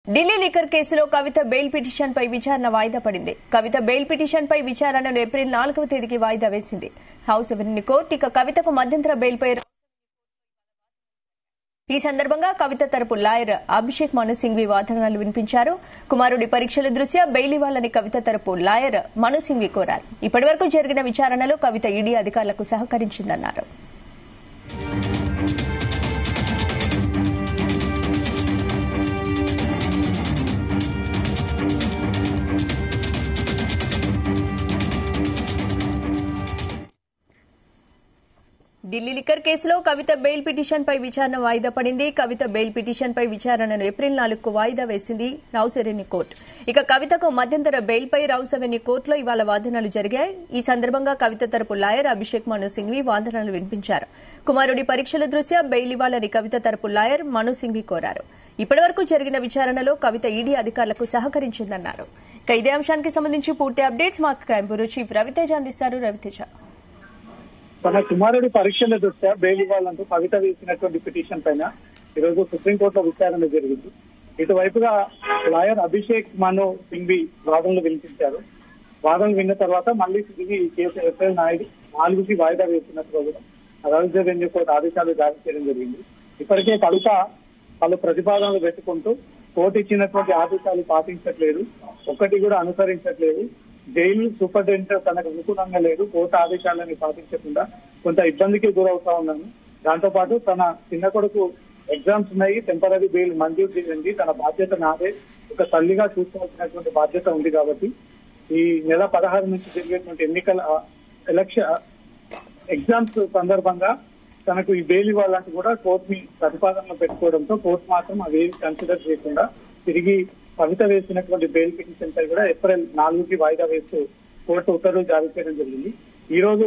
Delhi liquor కేసులో కవిత bail petition పై విచారణ వాయిదా పడింది. కవిత బెయిల్ పిటిషన్ పై విచారణను ఏప్రిల్ 4వ తేదీకి వాయిదా వేసింది. హౌస్ ఎవెన్యూ కోర్టు ఇక కవితకు మధ్యంతర బెయిల్ పై ఈ సందర్భంగా కవిత తరపు లాయర్ అభిషేక్ మను సింఘ్వి వాదనలు వినిపించారు. కుమారుడి పరీక్షల దృష్ట్యా బెయిల్ ఇవ్వాలని కవిత తరపు లాయర్ మను సింఘ్వి కోరారు. ఇప్పటివరకు జరిగిన విచారణలో కవిత ఈడీ అధికారులకు సహకరించిందన్నారు. ఢిల్లీ లిక్కర్ కేసులో కవిత బెయిల్ పిటిషన్ పై విచారణ వాయిదా పడింది. కవిత బెయిల్ పిటిషన్ పై విచారణను ఏప్రిల్ 4కు వాయిదా వేసింది హౌస్ ఎవెన్యూ కోర్టు. ఇక కవితకు మధ్యంతర బెయిల్ పై హౌస్ ఎవెన్యూ కోర్టులో ఇవాళ వాదనలు జరిగాయి. ఈ సందర్భంగా కవిత తరపు లాయర్ అభిషేక్ మను సింఘ్వి వాదనలు వినిపించారు. కుమారుడి పరీక్షల దృష్ట్యా బెయిల్ ఇవ్వాలని కవిత తరపు లాయర్ మను సింఘ్వి కోరారు. ఇప్పటివరకు జరిగిన విచారణలో కవిత ఈడీ అధికారులకు సహకరించిందన్నారు. ఇక ఇదే అంశానికి సంబంధించి పూర్తి అప్డేట్స్ మా క్రైమ్ బ్యూరో చీఫ్ రవితేజ అందిస్తారు. రవితేజ, తన కుమారుడి పరీక్షల దృష్ట్యా బెయిల్ ఇవ్వాలంటూ కవిత వేసినటువంటి పిటిషన్ పైన ఈరోజు సుప్రీంకోర్టులో విచారణ జరిగింది. ఇటువైపుగా లాయర్ అభిషేక్ మను సింఘ్వి వాదనలు వినిపించారు. వాదనలు విన్న తర్వాత మళ్లీ సింఘ్వి ఈ కేసు ఏప్రిల్ 4కి వాయిదా వేసినట్టుగా కూడా హౌస్ ఎవెన్యూ కోర్టు ఆదేశాలు జారీ చేయడం జరిగింది. ఇప్పటికే కవిత వాళ్ళు ప్రతిపాదనలు పెట్టుకుంటూ కోర్టు ఇచ్చినటువంటి ఆదేశాలు పాటించట్లేదు, ఒక్కటి కూడా అనుసరించట్లేదు, జైలు సూపరింటెండెంట్ తనకు అనుకూలంగా లేదు, కోర్టు ఆదేశాలను పాటించకుండా కొంత ఇబ్బందికి గురవుతా ఉన్నాను. దాంతో పాటు తన చిన్న కొడుకు ఎగ్జామ్స్ ఉన్నాయి, టెంపరీ బెయిల్ మంజూరు చేయండి, తన బాధ్యత నాదే, ఒక తల్లిగా చూసుకోవాల్సినటువంటి బాధ్యత ఉంది. కాబట్టి ఈ నెల 16 నుంచి జరిగేటువంటి ఎన్నికల ఎగ్జామ్స్ సందర్భంగా తనకు ఈ బెయిల్ ఇవ్వాలంటూ కూడా కోర్టుని ప్రతిపాదనలు పెట్టుకోవడంతో కోర్టు మాత్రం అవి కన్సిడర్ చేయకుండా తిరిగి కవిత వేసినటువంటి బెయిల్ పిటిషన్ పై కూడా ఏప్రిల్ 4కి వాయిదా వేస్తూ కోర్టు ఉత్తర్వులు జారీ చేయడం జరిగింది. ఈ రోజు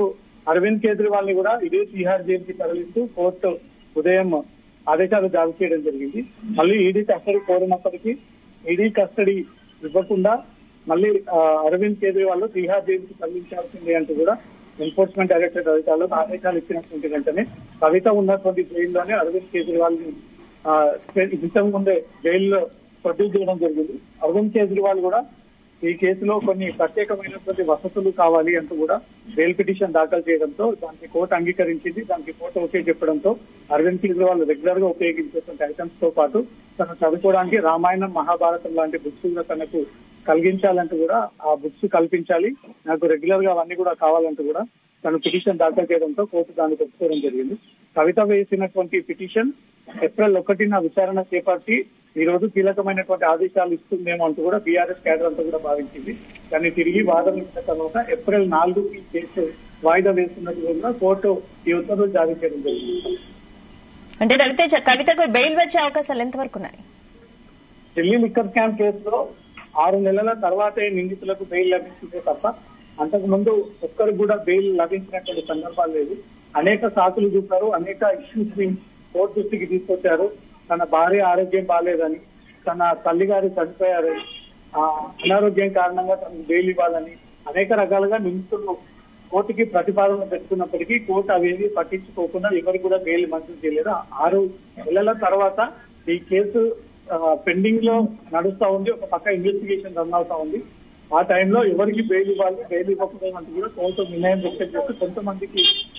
అరవింద్ కేజ్రీవాల్ ని కూడా ఇదే తిహార్ జైలుకి తరలిస్తూ కోర్టు ఉదయం ఆదేశాలు జారీ చేయడం జరిగింది. మళ్ళీ ఈడీ కస్టడీ కోరినప్పటికీ ఈడీ కస్టడీ ఇవ్వకుండా మళ్ళీ అరవింద్ కేజ్రీవాల్ తిహార్ జైలుకి తరలించాల్సిందే అంటూ కూడా ఎన్ఫోర్స్మెంట్ డైరెక్టరేట్ అధికారులకు ఆదేశాలు ఇచ్చినటువంటి వెంటనే కవిత ఉన్నటువంటి జైల్లోనే అరవింద్ కేజ్రీవాల్ ని ఇంతకు ముందే జైల్లో ప్రొడ్యూస్ చేయడం జరిగింది. అరవింద్ కేజ్రీవాల్ కూడా ఈ కేసులో కొన్ని ప్రత్యేకమైనటువంటి వసతులు కావాలి అంటూ కూడా బెయిల్ పిటిషన్ దాఖలు చేయడంతో దానికి కోర్టు అంగీకరించింది. దానికి కోర్టు ఓకే చెప్పడంతో అరవింద్ కేజ్రీవాల్ రెగ్యులర్ గా ఉపయోగించేటువంటి ఐటమ్స్ తో పాటు తను చదువుకోవడానికి రామాయణం, మహాభారతం లాంటి బుక్స్ కూడా తనకు కలిగించాలంటూ కూడా ఆ బుక్స్ కల్పించాలి, నాకు రెగ్యులర్ గా అవన్నీ కూడా కావాలంటూ కూడా తను పిటిషన్ దాఖలు చేయడంతో కోర్టు దానికి ఒప్పుకోవడం జరిగింది. కవిత వేసినటువంటి పిటిషన్ ఏప్రిల్ 1న విచారణ చేపట్టి ఈ రోజు కీలకమైనటువంటి ఆదేశాలు ఇస్తుందేమో అంటూ కూడా బీఆర్ఎస్ కేడర్ అంతా కూడా భావించింది. కానీ తిరిగి వాదన ఇచ్చిన తర్వాత ఏప్రిల్ 4కి కేసు వాయిదా వేస్తున్నట్టు కూడా కోర్టు ఈ ఉత్తర్వులు జారీ చేయడం జరిగింది. అంటే రవితేజ, కవితకు బెయిల్ వచ్చే అవకాశాలు ఎంతవరకు ఉన్నాయి? ఢిల్లీ లిక్కర్ స్కామ్ కేసులో 6 నెలల తర్వాతే నిందితులకు బెయిల్ లభించిందే తప్ప అంతకు ముందు ఒక్కరికి కూడా బెయిల్ లభించినటువంటి సందర్భాలు లేదు. అనేక సాకులు చూపారు, అనేక ఇష్యూస్ ని కోర్టు దృష్టికి తీసుకొచ్చారు. తన భార్య ఆరోగ్యం బాగాలేదని, తన తల్లిగారు చనిపోయారని, అనారోగ్యం కారణంగా తనకు బెయిల్ ఇవ్వాలని అనేక రకాలుగా నిందితులు కోర్టుకి ప్రతిపాదన పెట్టుకున్నప్పటికీ కోర్టు అవేవి పట్టించుకోకుండా ఎవరికి కూడా బెయిల్ మంజూరు చేయలేదు. 6 నెలల తర్వాత ఈ కేసు పెండింగ్ లో నడుస్తా ఉంది, ఒక పక్క ఇన్వెస్టిగేషన్ రన్ అవుతా ఉంది. ఆ టైంలో ఎవరికి బెయిల్ ఇవ్వాలి, బెయిల్ ఇవ్వకపోవడానికి కూడా కోర్టు నిర్ణయం వ్యక్తం చేస్తూ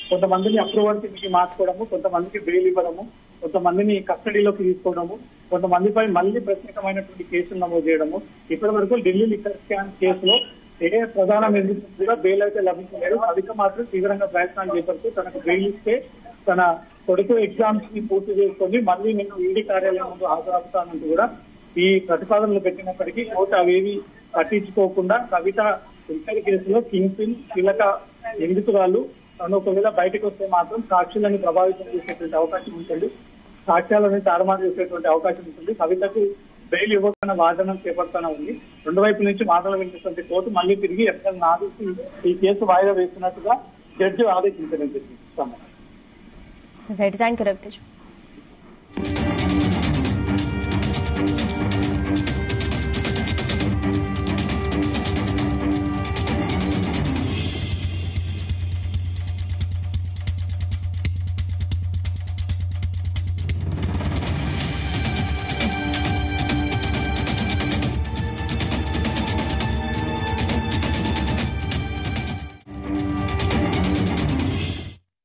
కొంతమందిని అప్రూవర్కి మార్చుకోవడము, కొంతమందికి బెయిల్ ఇవ్వడము, కొంతమందిని కస్టడీలోకి తీసుకోవడము, కొంతమందిపై మళ్లీ ప్రత్యేకమైనటువంటి కేసులు నమోదు చేయడము. ఇప్పటి వరకు ఢిల్లీ లిక్కర్ స్కామ్ కేసులో ఏ ప్రధాన నిందితులు కూడా బెయిల్ అయితే లభించలేదు. కవిత మాత్రం తీవ్రంగా ప్రయత్నాలు చేపడుతూ తనకు బెయిల్ ఇస్తే తన కొడుకు ఎగ్జామ్స్ ని పూర్తి చేసుకొని మళ్లీ నేను ఈడీ కార్యాలయం ముందు హాజరవుతానంటూ కూడా ఈ ప్రతిపాదనలు పెట్టినప్పటికీ కోర్టు అవేవి పట్టించుకోకుండా కవిత లిక్కర్ కేసులో కింగ్ పిన్ కీలక నిందితురాలు తను ఒకవేళ బయటకు వస్తే మాత్రం సాక్షులను ప్రభావితం చేసేటువంటి అవకాశం ఉంటుంది, సాక్ష్యాలను తారుమారు చేసేటువంటి అవకాశం ఉంటుంది. కవితకు బెయిల్ ఇవ్వకుండా వాదన చేపడతానే ఉంది. రెండు వైపుల నుంచి వాదనలు వినిపిస్తున్న కోర్టు మళ్లీ తిరిగి ఏప్రిల్ 4కి ఈ కేసు వాయిదా వేస్తున్నట్టుగా జడ్జి ఆదేశించడం జరిగింది. Right, thank you Ravitej.